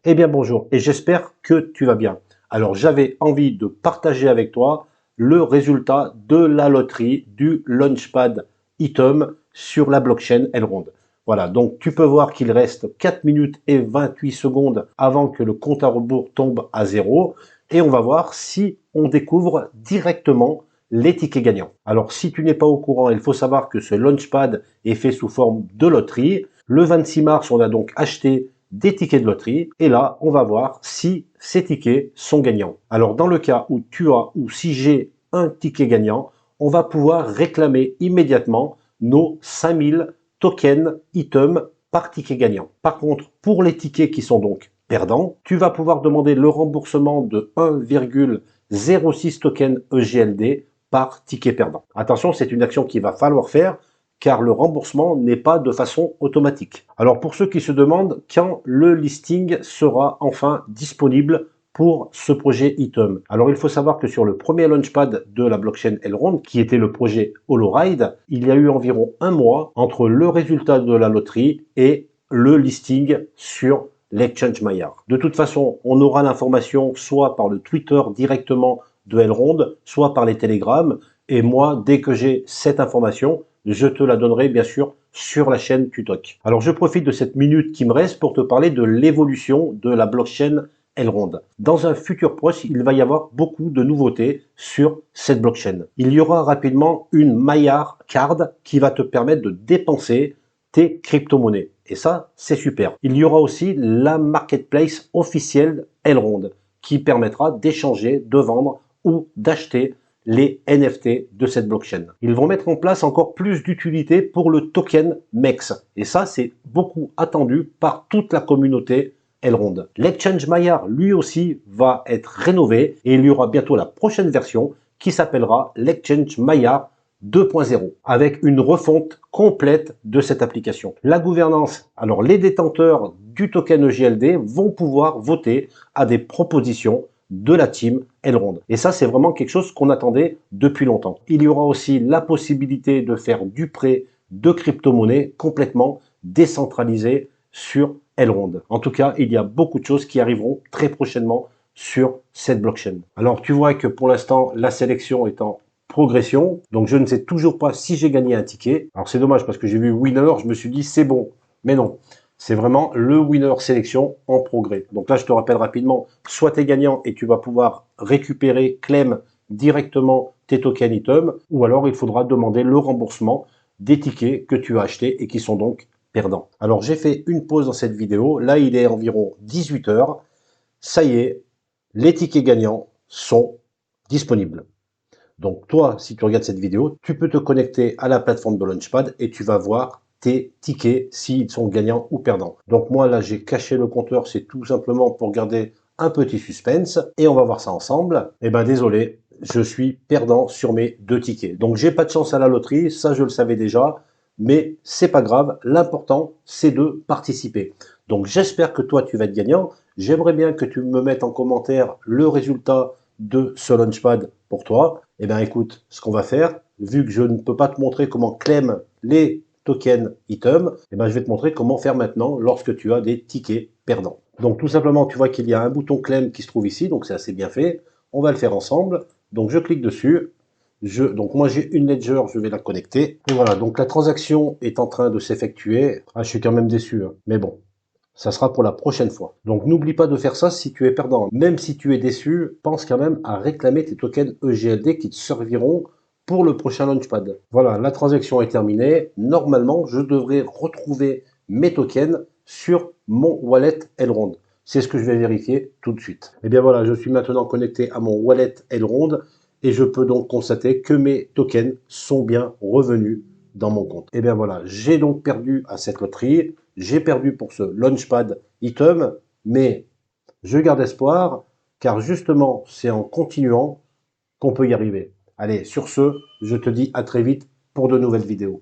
Eh bien bonjour et j'espère que tu vas bien. Alors j'avais envie de partager avec toi le résultat de la loterie du Launchpad Item sur la blockchain Elrond. Voilà, donc tu peux voir qu'il reste 4 minutes et 28 secondes avant que le compte à rebours tombe à zéro et on va voir si on découvre directement les tickets gagnants. Alors si tu n'es pas au courant, il faut savoir que ce Launchpad est fait sous forme de loterie. Le 26 mars, on a donc acheté des tickets de loterie et là on va voir si ces tickets sont gagnants. Alors dans le cas où tu as ou si j'ai un ticket gagnant, on va pouvoir réclamer immédiatement nos 5000 tokens items par ticket gagnant. Par contre, pour les tickets qui sont donc perdants, tu vas pouvoir demander le remboursement de 1,06 token EGLD par ticket perdant. Attention, c'est une action qu'il va falloir faire car le remboursement n'est pas de façon automatique. Alors pour ceux qui se demandent quand le listing sera enfin disponible pour ce projet Item. Alors il faut savoir que sur le premier launchpad de la blockchain Elrond, qui était le projet HoloRide, il y a eu environ un mois entre le résultat de la loterie et le listing sur l'exchange Maillard. De toute façon, on aura l'information soit par le Twitter directement de Elrond, soit par les télégrammes. Et moi, dès que j'ai cette information, je te la donnerai bien sûr sur la chaîne Tutok. Alors je profite de cette minute qui me reste pour te parler de l'évolution de la blockchain Elrond. Dans un futur proche, il va y avoir beaucoup de nouveautés sur cette blockchain. Il y aura rapidement une Maillard Card qui va te permettre de dépenser tes crypto-monnaies. Et ça, c'est super. Il y aura aussi la marketplace officielle Elrond qui permettra d'échanger, de vendre ou d'acheter les NFT de cette blockchain. Ils vont mettre en place encore plus d'utilité pour le token MEX. Et ça, c'est beaucoup attendu par toute la communauté Elrond. L'exchange Maillard, lui aussi, va être rénové et il y aura bientôt la prochaine version qui s'appellera l'exchange Maillard 2.0 avec une refonte complète de cette application. La gouvernance, alors les détenteurs du token EGLD vont pouvoir voter à des propositions de la team Elrond. Et ça, c'est vraiment quelque chose qu'on attendait depuis longtemps. Il y aura aussi la possibilité de faire du prêt de crypto-monnaie complètement décentralisé sur Elrond. En tout cas, il y a beaucoup de choses qui arriveront très prochainement sur cette blockchain. Alors, tu vois que pour l'instant, la sélection est en progression. Donc, je ne sais toujours pas si j'ai gagné un ticket. Alors, c'est dommage parce que j'ai vu winner, je me suis dit c'est bon. Mais non, c'est vraiment le winner sélection en progrès. Donc là, je te rappelle rapidement, soit tu es gagnant et tu vas pouvoir récupérer, claim directement tes tokens items, ou alors il faudra demander le remboursement des tickets que tu as achetés et qui sont donc perdants. Alors j'ai fait une pause dans cette vidéo. Là, il est environ 18 heures. Ça y est, les tickets gagnants sont disponibles. Donc toi, si tu regardes cette vidéo, tu peux te connecter à la plateforme de Launchpad et tu vas voir tes tickets s'ils sont gagnants ou perdants. Donc moi là, j'ai caché le compteur, c'est tout simplement pour garder un petit suspense et on va voir ça ensemble. Eh ben désolé, je suis perdant sur mes 2 tickets. Donc j'ai pas de chance à la loterie, ça je le savais déjà, mais c'est pas grave, l'important c'est de participer. Donc j'espère que toi tu vas être gagnant. J'aimerais bien que tu me mettes en commentaire le résultat de ce Launchpad pour toi. Eh bien écoute, ce qu'on va faire, vu que je ne peux pas te montrer comment claim les tokens items, eh ben, je vais te montrer comment faire maintenant lorsque tu as des tickets perdants. Donc tout simplement, tu vois qu'il y a un bouton claim qui se trouve ici, donc c'est assez bien fait. On va le faire ensemble. Donc je clique dessus. Donc moi j'ai une ledger, je vais la connecter. Et voilà, donc la transaction est en train de s'effectuer. Ah, je suis quand même déçu, hein. Mais bon, ça sera pour la prochaine fois. Donc n'oublie pas de faire ça si tu es perdant. Même si tu es déçu, pense quand même à réclamer tes tokens EGLD qui te serviront pour le prochain Launchpad. Voilà, la transaction est terminée. Normalement, je devrais retrouver mes tokens sur mon wallet Elrond. C'est ce que je vais vérifier tout de suite. Et bien voilà, je suis maintenant connecté à mon wallet Elrond et je peux donc constater que mes tokens sont bien revenus dans mon compte. Et bien voilà, j'ai donc perdu à cette loterie. J'ai perdu pour ce Launchpad Item, mais je garde espoir, car justement, c'est en continuant qu'on peut y arriver. Allez, sur ce, je te dis à très vite pour de nouvelles vidéos.